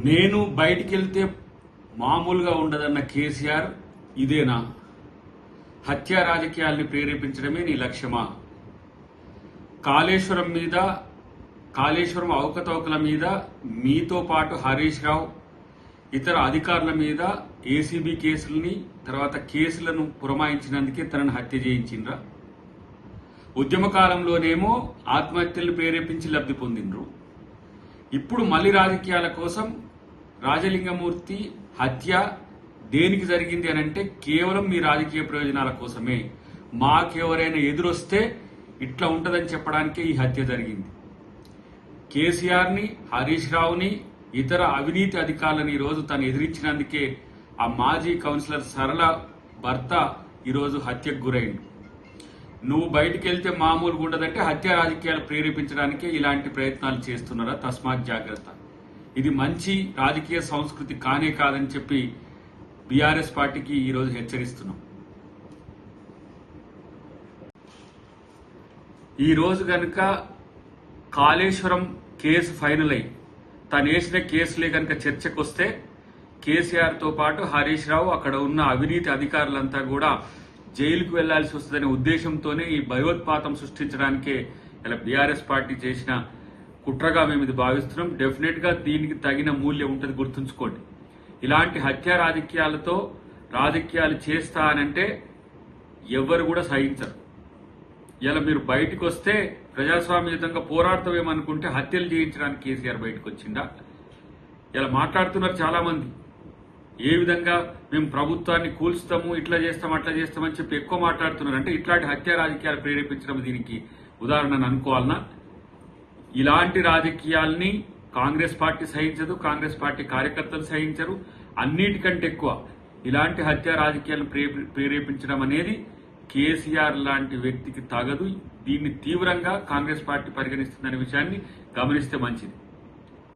నేను బయటికి వెళ్తే మామూలుగా ఉండదన్న కేసీఆర్ ఇదేనా? హత్యా రాజకీయాల్ని ప్రేరేపించడమే నీ లక్ష్యమా? కాళేశ్వరం అవకతవకల మీద మీతో పాటు హరీష్ రావు ఇతర అధికారుల మీద ఏసీబీ కేసుల్ని తర్వాత కేసులను పురమాయించినందుకే తనను హత్య చేయించిండ్రా? ఉద్యమ కాలంలోనేమో ఆత్మహత్యలను ప్రేరేపించి లబ్ధి పొందిండ్రు. ఇప్పుడు మళ్ళీ రాజకీయాల కోసం రాజలింగమూర్తి హత్య దేనికి జరిగింది అని అంటే కేవలం మీ రాజకీయ ప్రయోజనాల కోసమే. మాకెవరైనా ఎదురొస్తే ఇట్లా ఉంటదని చెప్పడానికే ఈ హత్య జరిగింది. కేసీఆర్ని, హరీష్ రావుని, ఇతర అవినీతి అధికారులను ఈరోజు తను ఎదిరించినందుకే ఆ మాజీ కౌన్సిలర్ సరళ భర్త ఈరోజు హత్యకు గురైంది. నువ్వు బయటికి వెళ్తే మామూలుగా ఉండదంటే హత్య రాజకీయాలు ప్రేరేపించడానికే ఇలాంటి ప్రయత్నాలు చేస్తున్నారా? తస్మాత్ జాగ్రత్త. ఇది మంచి రాజకీయ సంస్కృతి కానే కాదని చెప్పి బీఆర్ఎస్ పార్టీకి ఈరోజు హెచ్చరిస్తున్నాం. ఈరోజు గనుక కాళేశ్వరం కేసు ఫైనల్ అయ్యి తను వేసిన కేసులే కనుక చర్చకు వస్తే కేసీఆర్తో పాటు హరీష్ రావు అక్కడ ఉన్న అవినీతి అధికారులంతా కూడా జైలుకు వెళ్లాల్సి వస్తుందనే ఉద్దేశంతోనే ఈ భయోత్పాతం సృష్టించడానికే ఇలా బీఆర్ఎస్ పార్టీ చేసిన కుట్రగా మేము ఇది భావిస్తున్నాం. డెఫినెట్ గా దీనికి తగిన మూల్యం ఉంటుంది, గుర్తుంచుకోండి. ఇలాంటి హత్యా రాజకీయాలతో రాజకీయాలు చేస్తా అనంటే ఎవరు కూడా సహించరు. ఇలా మీరు బయటకు వస్తే ప్రజాస్వామ్యయుతంగా పోరాడతామేమనుకుంటే హత్యలు చేయించడానికి కేసీఆర్ బయటకు వచ్చిందా? ఇలా మాట్లాడుతున్నారు చాలా మంది. ఏ విధంగా మేము ప్రభుత్వాన్ని కూల్చుతాము, ఇట్లా చేస్తాం అట్లా చేస్తామని చెప్పి ఎక్కువ మాట్లాడుతున్నారు. అంటే ఇట్లాంటి హత్యా రాజకీయాలు ప్రేరేపించడం దీనికి ఉదాహరణ అనుకోవాలనా? ఇలాంటి రాజకీయాల్ని కాంగ్రెస్ పార్టీ సహించదు, కాంగ్రెస్ పార్టీ కార్యకర్తలు సహించరు. అన్నిటికంటే ఎక్కువ ఇలాంటి హత్యా రాజకీయాలను ప్రేరేపించడం అనేది కేసీఆర్ లాంటి వ్యక్తికి తగదు. దీన్ని తీవ్రంగా కాంగ్రెస్ పార్టీ పరిగణిస్తుందనే విషయాన్ని గమనిస్తే మంచిది.